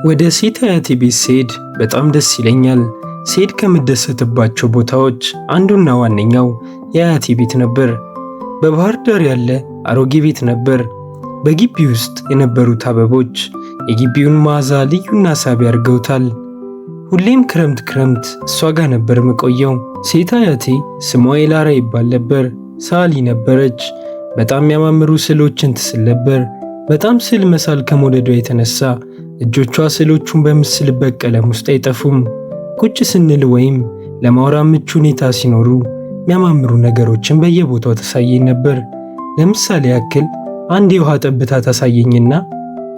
ወደ ሴት አያቴ ቤት ስሄድ በጣም ደስ ይለኛል። ስሄድ ከምደሰትባቸው ቦታዎች አንዱና ዋነኛው የአያቴ ቤት ነበር። በባህር ዳር ያለ አሮጌ ቤት ነበር። በግቢ ውስጥ የነበሩት አበቦች የግቢውን መዓዛ ልዩና ሳቢ አድርገውታል። ሁሌም ክረምት እሷ ጋር ነበር የምቆየው። ሴት አያቴ ስሟ ኤላራ ይባል ነበር። ሰዓሊ ነበረች። በጣም የሚያማምሩ ስዕሎችን ትስል ነበር። በጣም ስዕል መሳል ከመውደዷ የተነሳ እጆቿ ስዕሎቹን በምስልበት ቀለም ውስጥ አይጠፉም። ቁጭ ስንል ወይም ለማውራት ምቹ ሁኔታ ሲኖሩ የሚያማምሩ ነገሮችን በየቦታው ታሳየኝ ነበር። ለምሳሌ ያክል አንድ የውሃ ጠብታ ታሳየኝና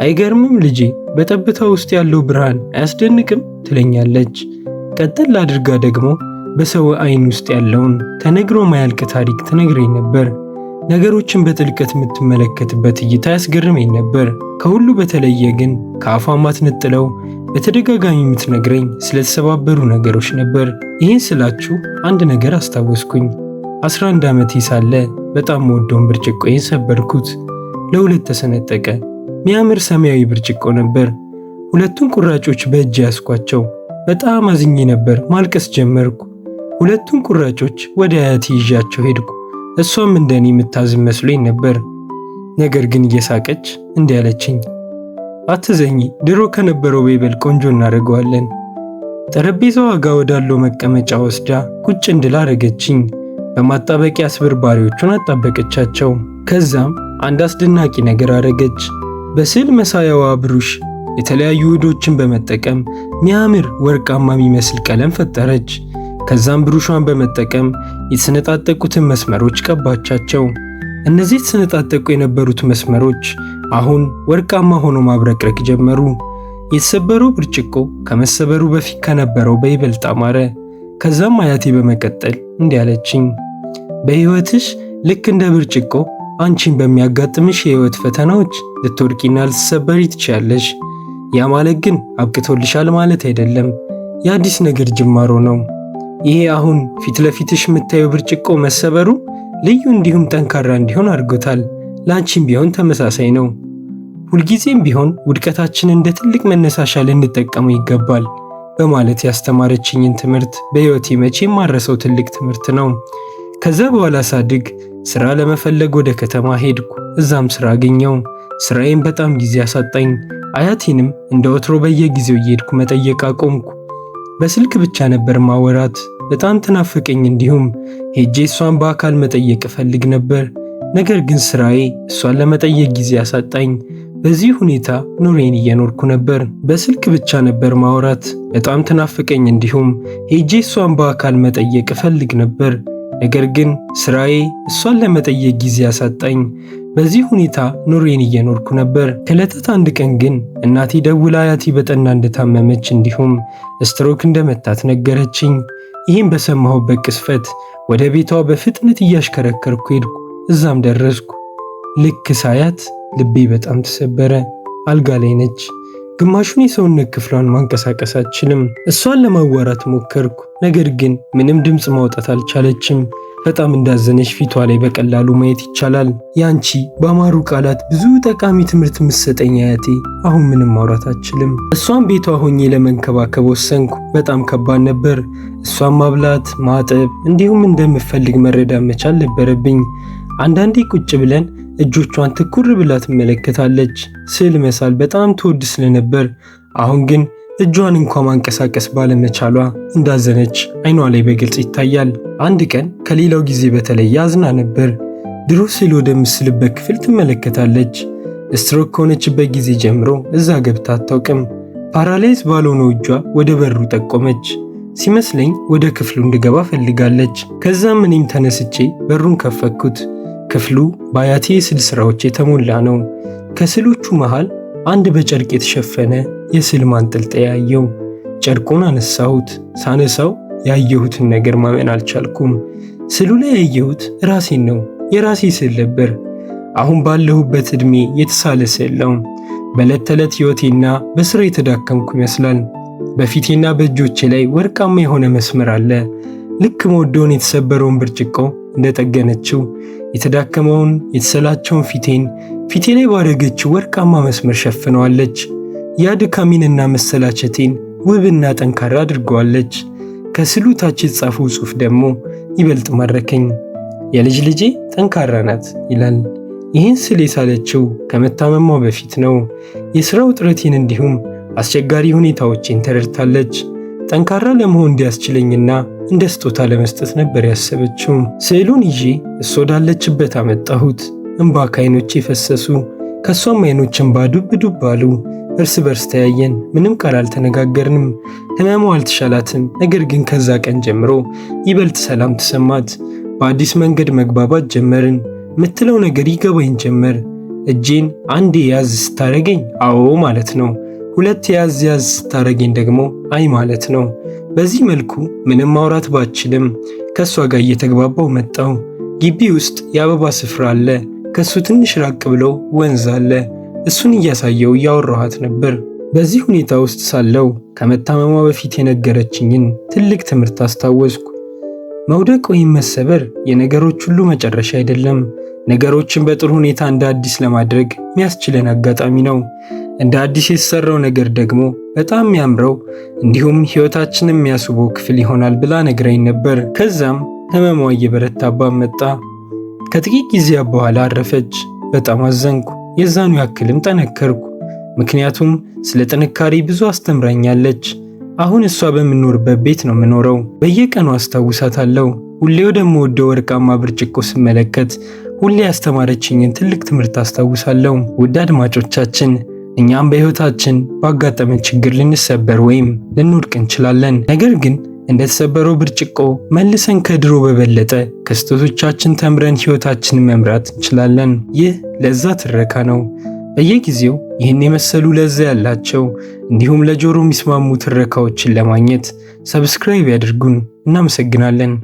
አይገርምም ልጄ፣ በጠብታ ውስጥ ያለው ብርሃን አያስደንቅም ትለኛለች። ቀጥል አድርጋ ደግሞ በሰው አይን ውስጥ ያለውን ተነግሮ ማያልቅ ታሪክ ትነግረኝ ነበር። ነገሮችን በጥልቀት የምትመለከትበት እይታ ያስገርመኝ ነበር። ከሁሉ በተለየ ግን ከአፏ ማትነጥለው በተደጋጋሚ የምትነግረኝ ስለተሰባበሩ ነገሮች ነበር። ይህን ስላችሁ አንድ ነገር አስታወስኩኝ። 11 ዓመቴ ሳለ በጣም መወደውን ብርጭቆዬን ሰበርኩት። ለሁለት ተሰነጠቀ። ሚያምር ሰማያዊ ብርጭቆ ነበር። ሁለቱን ቁራጮች በእጅ ያስኳቸው። በጣም አዝኜ ነበር። ማልቀስ ጀመርኩ። ሁለቱን ቁራጮች ወደ አያቴ ይዣቸው ሄድኩ። እሷም እንደኔ የምታዝን መስሎኝ ነበር። ነገር ግን እየሳቀች እንዲህ አለችኝ፣ አትዘኚ፣ ድሮ ከነበረው በይበልጥ ቆንጆ እናደርገዋለን። ጠረጴዛዋ ጋር ወዳለው መቀመጫ ወስዳ ቁጭ እንድል አደረገችኝ። በማጣበቂያ ስብርባሪዎቹን አጣበቀቻቸው። ከዛም አንድ አስደናቂ ነገር አደረገች። በስዕል መሳያዋ ብሩሽ የተለያዩ ውህዶችን በመጠቀም ሚያምር ወርቃማ የሚመስል ቀለም ፈጠረች። ከዛም ብሩሿን በመጠቀም የተሰነጣጠቁትን መስመሮች ቀባቻቸው። እነዚህ የተሰነጣጠቁ የነበሩት መስመሮች አሁን ወርቃማ ሆኖ ማብረቅረቅ ጀመሩ። የተሰበረው ብርጭቆ ከመሰበሩ በፊት ከነበረው በይበልጥ አማረ። ከዛም አያቴ በመቀጠል እንዲህ አለችኝ፣ በሕይወትሽ ልክ እንደ ብርጭቆ አንቺን በሚያጋጥምሽ የሕይወት ፈተናዎች ልትወድቂና ልትሰበሪ ትችያለሽ። ያ ማለት ግን አብቅቶልሻል ማለት አይደለም። የአዲስ ነገር ጅማሮ ነው። ይሄ አሁን ፊት ለፊትሽ የምታየው ብርጭቆ መሰበሩ ልዩ እንዲሁም ጠንካራ እንዲሆን አድርጎታል። ለአንቺም ቢሆን ተመሳሳይ ነው። ሁልጊዜም ቢሆን ውድቀታችን እንደ ትልቅ መነሳሻ ልንጠቀመው ይገባል በማለት ያስተማረችኝን ትምህርት በሕይወቴ መቼም ማረሰው ትልቅ ትምህርት ነው። ከዛ በኋላ ሳድግ ስራ ለመፈለግ ወደ ከተማ ሄድኩ። እዛም ስራ አገኘው። ስራዬን በጣም ጊዜ አሳጣኝ። አያቴንም እንደ ወትሮ በየጊዜው እየሄድኩ መጠየቅ አቆምኩ። በስልክ ብቻ ነበር ማወራት። በጣም ተናፈቀኝ። እንዲሁም ሄጄ እሷን በአካል መጠየቅ እፈልግ ነበር። ነገር ግን ስራዬ እሷን ለመጠየቅ ጊዜ አሳጣኝ። በዚህ ሁኔታ ኑሬን እየኖርኩ ነበር። በስልክ ብቻ ነበር ማወራት። በጣም ተናፈቀኝ። እንዲሁም ሄጄ እሷን በአካል መጠየቅ እፈልግ ነበር። ነገር ግን ስራዬ እሷን ለመጠየቅ ጊዜ አሳጣኝ። በዚህ ሁኔታ ኑሬን እየኖርኩ ነበር። ከዕለታት አንድ ቀን ግን እናቴ ደውላ አያቴ በጠና እንደታመመች እንዲሁም ስትሮክ እንደመታት ነገረችኝ። ይህም በሰማሁበት ቅስፈት ወደ ቤቷ በፍጥነት እያሽከረከርኩ ሄድኩ። እዛም ደረስኩ። ልክ ሳያት ልቤ በጣም ተሰበረ። አልጋ ላይ ነች። ግማሹን የሰውነት ክፍሏን ማንቀሳቀስ አትችልም። እሷን ለማዋራት ሞከርኩ፣ ነገር ግን ምንም ድምፅ ማውጣት አልቻለችም። በጣም እንዳዘነች ፊቷ ላይ በቀላሉ ማየት ይቻላል። ያንቺ በአማሩ ቃላት ብዙ ጠቃሚ ትምህርት ምሰጠኝ አያቴ አሁን ምንም ማውራት አትችልም። እሷን ቤቷ ሆኜ ለመንከባከብ ወሰንኩ። በጣም ከባድ ነበር። እሷን ማብላት፣ ማጠብ እንዲሁም እንደምፈልግ መረዳት መቻል ነበረብኝ። አንዳንዴ ቁጭ ብለን እጆቿን ትኩር ብላ ትመለከታለች። ስዕል መሳል በጣም ትወድ ስለነበር አሁን ግን እጇን እንኳ ማንቀሳቀስ ባለመቻሏ እንዳዘነች አይኗ ላይ በግልጽ ይታያል። አንድ ቀን ከሌላው ጊዜ በተለየ አዝና ነበር። ድሮ ስዕል ወደምስልበት ክፍል ትመለከታለች። ስትሮክ ከሆነችበት ጊዜ ጀምሮ እዛ ገብታ አታውቅም። ፓራላይዝ ባልሆነው እጇ ወደ በሩ ጠቆመች። ሲመስለኝ ወደ ክፍሉ እንድገባ ፈልጋለች። ከዛም እኔም ተነስቼ በሩን ከፈትኩት። ክፍሉ በአያቴ የስዕል ስራዎች የተሞላ ነው። ከስዕሎቹ መሃል አንድ በጨርቅ የተሸፈነ የስዕል ማንጠልጠያ ያየው። ጨርቁን አነሳሁት። ሳነሳው ያየሁትን ነገር ማመን አልቻልኩም። ስዕሉ ላይ ያየሁት ራሴን ነው። የራሴ ስዕል ነበር። አሁን ባለሁበት ዕድሜ የተሳለ ስዕል ነው። በዕለት ተዕለት ሕይወቴና በሥራ የተዳከምኩ ይመስላል። በፊቴና በእጆቼ ላይ ወርቃማ የሆነ መስመር አለ። ልክ መወደውን የተሰበረውን ብርጭቆ እንደጠገነችው የተዳከመውን የተሰላቸውን ፊቴ ላይ ባደረገችው ወርቃማ መስመር ሸፍነዋለች። ያ ድካሜንና መሰላቸቴን ውብና ጠንካራ አድርገዋለች። ከስዕሉ ታች የተጻፈው ጽሑፍ ደግሞ ይበልጥ ማረከኝ። የልጅ ልጄ ጠንካራ ናት ይላል። ይህን ስዕል የሳለችው ከመታመሟ በፊት ነው። የሥራ ውጥረቴን እንዲሁም አስቸጋሪ ሁኔታዎችን ተረድታለች። ጠንካራ ለመሆን እንዲያስችለኝና እንደ ስጦታ ለመስጠት ነበር ያሰበችው። ስዕሉን ይዤ እሷ ወዳለችበት አመጣሁት። እንባ ከዓይኖቼ ፈሰሱ። ከሷም ዓይኖች እንባ ዱብ ዱብ አሉ። እርስ በርስ ተያየን። ምንም ቃል አልተነጋገርንም። ህመሟ አልተሻላትም። ነገር ግን ከዛ ቀን ጀምሮ ይበልጥ ሰላም ተሰማት። በአዲስ መንገድ መግባባት ጀመርን። ምትለው ነገር ይገባኝ ጀመር። እጄን አንዴ ያዝ ስታረገኝ አዎ ማለት ነው፣ ሁለት ያዝ ያዝ ስታረገኝ ደግሞ አይ ማለት ነው። በዚህ መልኩ ምንም ማውራት ባችልም ከሷ ጋር እየተግባባው መጣው። ግቢ ውስጥ የአበባ ስፍራ አለ። ከሱ ትንሽ ራቅ ብሎ ወንዝ አለ። እሱን እያሳየው እያወራኋት ነበር። በዚህ ሁኔታ ውስጥ ሳለው ከመታመሟ በፊት የነገረችኝን ትልቅ ትምህርት አስታወስኩ። መውደቅ ወይም መሰበር የነገሮች ሁሉ መጨረሻ አይደለም። ነገሮችን በጥሩ ሁኔታ እንደ አዲስ ለማድረግ የሚያስችለን አጋጣሚ ነው። እንደ አዲስ የተሰራው ነገር ደግሞ በጣም የሚያምረው እንዲሁም ሕይወታችንን የሚያስበው ክፍል ይሆናል ብላ ነግራኝ ነበር። ከዛም ህመሟ እየበረታባት መጣ። ከጥቂት ጊዜያት በኋላ አረፈች። በጣም አዘንኩ። የዛኑ ያክልም ጠነከርኩ። ምክንያቱም ስለ ጥንካሬ ብዙ አስተምራኛለች። አሁን እሷ በምኖርበት ቤት ነው የምኖረው። በየቀኑ አስታውሳታለሁ። ሁሌ ወደምወደው ወርቃማ ብርጭቆ ስመለከት ሁሌ ያስተማረችኝን ትልቅ ትምህርት አስታውሳለሁ። ውድ አድማጮቻችን፣ እኛም በሕይወታችን ባጋጠመን ችግር ልንሰበር ወይም ልንወድቅ እንችላለን። ነገር ግን እንደተሰበረው ብርጭቆ መልሰን ከድሮ በበለጠ ከስህተቶቻችን ተምረን ሕይወታችንን መምራት እንችላለን። ይህ ለዛ ትረካ ነው። በየጊዜው ይህን የመሰሉ ለዛ ያላቸው እንዲሁም ለጆሮ የሚስማሙ ትረካዎችን ለማግኘት ሰብስክራይብ ያድርጉን። እናመሰግናለን።